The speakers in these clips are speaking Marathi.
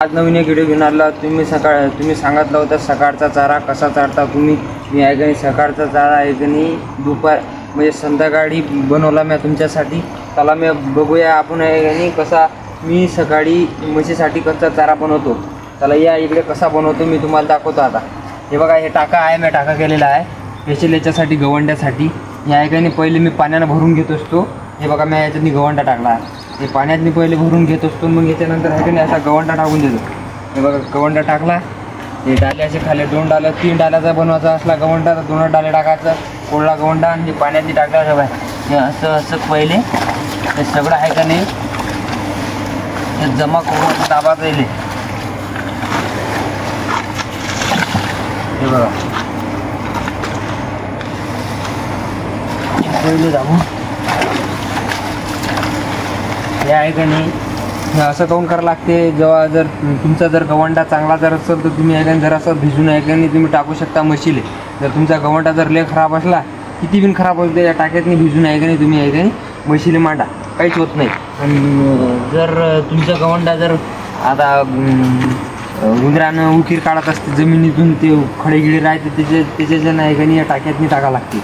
आज नवीन एक व्हिडिओ घेऊन आला. तुम्ही सांगितलं होतं सकाळचा चारा कसा चारता तुम्ही. मी आहे की सकाळचा चारा आहे की दुपार म्हणजे संध्याकाळी बनवला मी तुमच्यासाठी. त्याला मी बघूया आपण आहे की कसा मी सकाळी म्हशीसाठी कसा चारा बनवतो. त्याला या इकडे कसा बनवतो मी तुम्हाला दाखवतो. आता हे बघा, हे टाका आहे, मी टाका केलेला आहे स्पेशल याच्यासाठी गवंड्यासाठी. हे आहे की पहिले मी पाण्यानं भरून घेत असतो. हे बघा, मी याच्यातनी गवंडा टाकला आहे. हे पाण्यात मी पहिले भरून घेत असतो, मग याच्यानंतर आहे की नाही असा गवंडा टाकून देतो. हे बघा, गवंडा टाकला. हे डाले असे खाली 2 डाल्या 3 डाल्याचा बनवायचा असला गवंडा तर 2 डाले टाकायचं, कोरडा गवंडा. आणि पाण्यातली टाकायचं बाय. हे असं पहिले हे सगळं आहे का नाही हे जमा करून दाबाचं येईल. हे बघा, पहिले दाबू. हे आहे का नाही हे असं काऊन करावं लागते. जेव्हा जर तुमचा जर गवंडा चांगला जर असेल तर तुम्ही आहे का जरासं भिजून आहे का नाही तुम्ही टाकू शकता म्हशीले. जर तुमचा गवंडा जर लय खराब असला, किती बिन खराब होते, या टाक्यातनी भिजून आहे का नाही तुम्ही आहे का नाही म्हशीले मांडा, काहीच होत नाही. आणि जर तुमचा गवंडा जर आता उंदरानं उकीर काढत असते जमिनीतून, ते खडेगिडे राहते त्याच्यानं आहे का नाही या टाक्यातनी टाका लागते.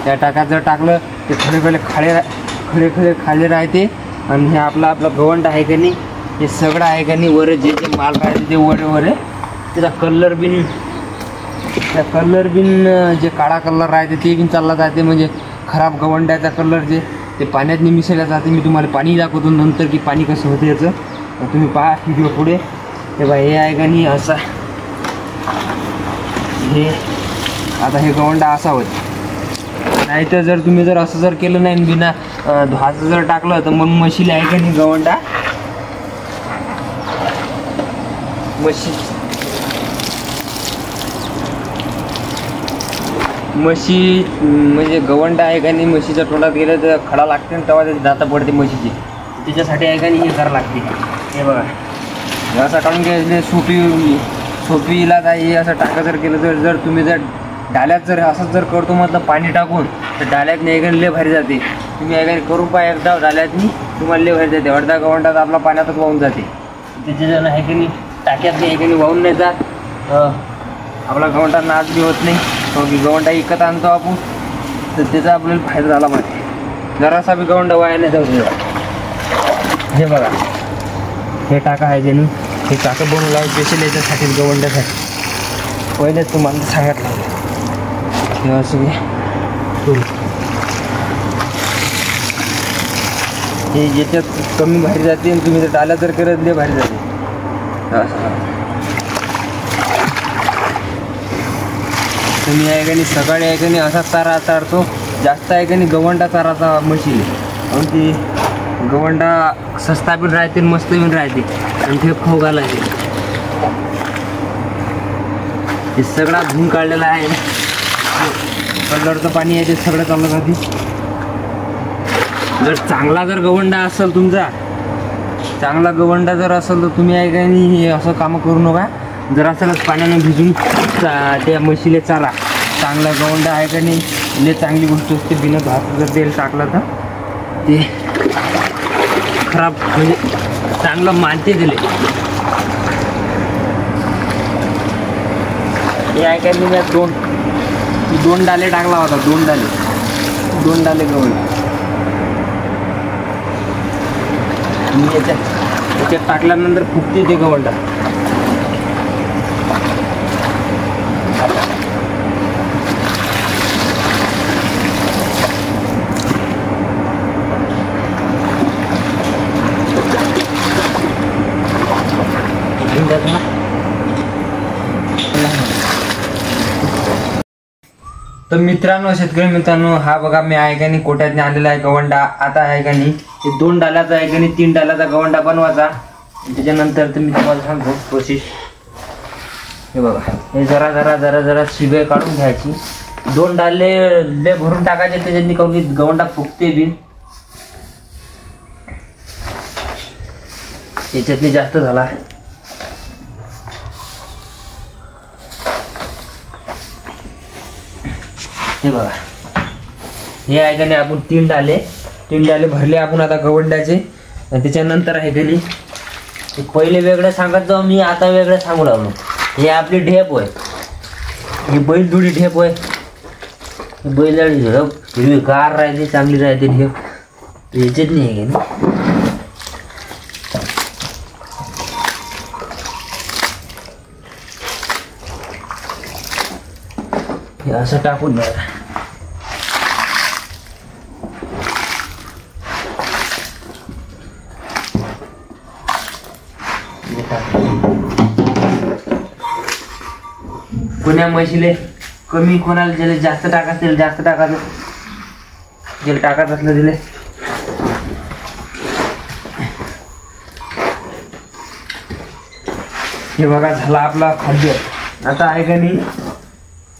त्या टाक्यात जर टाकलं ते खडे खाली राहते. आणि हे आपला गवंडा आहे का नाही हे सगळं आहे का नाही वर जे माल राहते ते वर त्याचा कलर बिन जे काळा कलर राहते ते बिन चालला जाते. म्हणजे खराब गवंड्याचा कलर जे ते पाण्यात मिसळला जाते. मी तुम्हाला पाणी दाखवतो नंतर की पाणी कसं होतं याचं. तुम्ही पहा व्हिडिओ पुढे. हे बघा, हे आहे का नाही असा हे आता हे गवंडा असा होतं. नाही तर जर तुम्ही जर असं जर केलं नाही बिना धुवाचं जर टाकलं तर मग म्हशीला आहे का नाही गवंडा म्हशी म्हणजे गवंडा आहे का नाही म्हशीच्या तोंडात गेलं तर खडा लागते आणि तेव्हा त्याची दाता पडते म्हशीची. त्याच्यासाठी आहे का नाही हे करावं लागते. हे बघा, असं काढून घ्यायचं सोपीला हे असं टाका जर केलं जर तुम्ही जर डाल्यात जर असंच जर करतो म्हटलं पाणी टाकून तर डाल्यात नाही लय भारी जाते. तुम्ही आहे करून पहा एकदा डाल्यातनी तुम्हाला लय भारी जाते. अर्धा गवंडात आपला पाण्यातच वाहून जाते. त्याच्यानं आहे की नाही टाक्यात नाही आहे की नाही वाहून नाही जात. आपला गवंडा नाच बी होत नाही. की गवंडा विकत आणतो आपण तर त्याचा आपल्याला फायदा झाला पाहिजे. जरासा बी गवंडा वाया नाही जाऊ द्यावा. हे बघा, हे टाका आहे ज्याने हे टाकं बनवलं स्पेशल याच्यासाठी गवंड्यासाठी. पहिलेच तुम्हाला सांगितलं हे असं हे याच्यात कमी भारी जाते आणि तुम्ही जर डाल्या जर करत लय भारी जाते. तुम्ही आहे का नाही सकाळी आहे का नाही असा चारा चारतो. जास्त आहे का नाही गवंडा चाराचा म्हशीले. आणि ती गवंडा सस्ता पण राहते मस्त पण राहते आणि ते खाऊ घालायचे. हे सगळा धुवून काढलेला आहे. कलरचं पाणी आहे ते सगळं चाललं जाते. जर चांगला जर गवंडा असेल तुमचा चांगला गवंडा जर असेल तर तुम्ही आहे का नाही हे असं कामं करू नका. जर असंच पाण्यानं भिजून त्या म्हशीले चारा. चांगला गवंडा आहे का नाही लय चांगली गोष्ट असते. बिना भात जर तेल टाकलं तर ते खराब म्हणजे चांगलं मानते दिले. हे आहे का नाही मी 2 डाले टाकला होता. 2 डाले गवंडा मी याच्यात टाकल्यानंतर फुगते ते गवंडा. तर मित्रांनो, शेतकरी मित्रांनो, हा बघा मी आहे का नाही कोट्यातने आलेला आहे गवंडा. आता आहे का नाही हे 2 डाल्याचा आहे का नाही 3 डाल्याचा गवंडा बनवायचा. त्याच्यानंतर तुम्ही तुम्हाला सांगतो प्रोसेस. हे बघा, हे जरा शिबे काढून घ्यायची. 2 डाले लय भरून टाकायचे त्याच्यानी काऊन की गवंडा फुगते बिन. याच्यातनी जास्त झाला. हे बघा, हे आहे का नाही आपण 3 डाले भरले आपण आता गवंड्याचे. त्याच्यानंतर आहे घरी पहिले वेगळं सांगत जाऊ मी, आता वेगळं सांगू लागलो. हे आपली ढेप होय, ही बैलधुडी ढेप होय. बैलगाडी झडप हिरवी गार राहते, चांगली राहते ढेप. याच्यात नाही आहे का? हे असं टाकून द्या. कोण्या म्हशीले कमी, कोणाला ज्याला जास्त टाकायचं त्याला जास्त टाकायचं, ज्याला टाकायचं असलं दिले. हे बघा झाला आपला खाद्य. आता आहे का नाही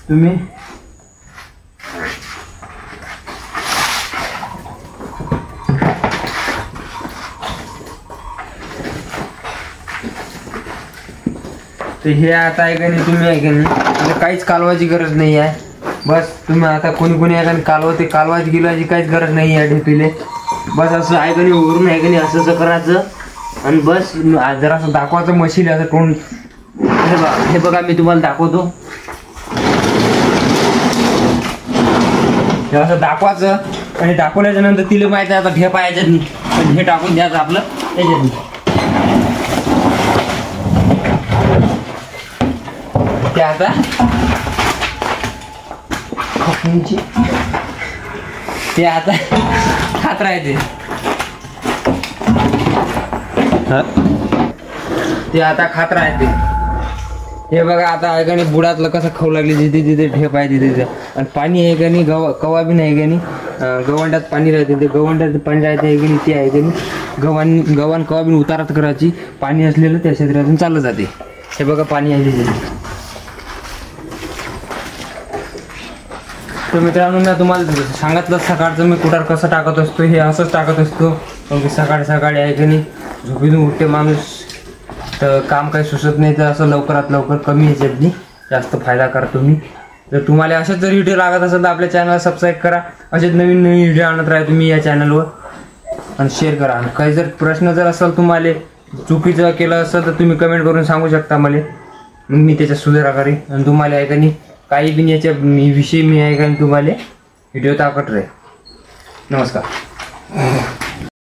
तुम्ही तर हे आता आहे का नाही तुम्ही आहे का नाही, आता काहीच कालवायची गरज नाही आहे. बस तुम्ही आता कोणी आहे का नाही कालवा, ते कालवायची गिलवायची काहीच गरज नाही आहे ढेपीले. बस असं आहे का नाही वरून आहे का नाही असं असं करायचं आणि बस जरा असं दाखवायचं मशीन असं तोंड. हे बघा मी तुम्हाला दाखवतो. हे असं दाखवायचं आणि दाखवल्याच्या नंतर तिला माहिती आहे आता ढेप आहे याच्यात नाही, पण हे टाकून द्यायचं आपलं याच्यात नाही. ते आता ते आता खात राहते, ते आता खात राहते. हे बघा आता आहे का नाही बुडातलं कसं खाऊ लागले, जिथे जिथे ढेप आहे तिथे. आणि पाणी आहे का नाही कवा बी नाही का नाही गव्हांड्यात पाणी राहते, ते गव्हांड्यात पाणी राहते आहे की नाही, ते आहे का नाही गव्हाण कवा बी उतारात करायची, पाणी असलेलं त्या क्षेत्रातून चाललं जाते. हे बघा पाणी आहे तिथे. तर मित्रांनो मी तुम्हाला सांगितलं सकाळचं मी कुठार कसं टाकत असतो, हे असंच टाकत असतो. कारण की सकाळी सकाळी आहे की नाही झोपेतून उठते माणूस, तर काम काही सुचत नाही, तर असं लवकरात लवकर कमी याच्यात नाही जास्त फायदा करतो मी. जर तुम्हाला असेच जर व्हिडिओ लागत असेल तर आपल्या चॅनलला सबस्क्राईब करा. असेच नवीन नवीन व्हिडिओ आणत राहा तुम्ही या चॅनलवर आणि शेअर करा. आणि काही जर प्रश्न जर असेल तुम्हाला चुकीचं केलं असेल तर तुम्ही कमेंट करून सांगू शकता मला, मग मी त्याच्यात सुधारणा करेन. आणि तुम्हाला आहे का नाही काही बी याच्या विषयी मी आहे का तुम्हाला व्हिडिओ दाखवत राहील. नमस्कार.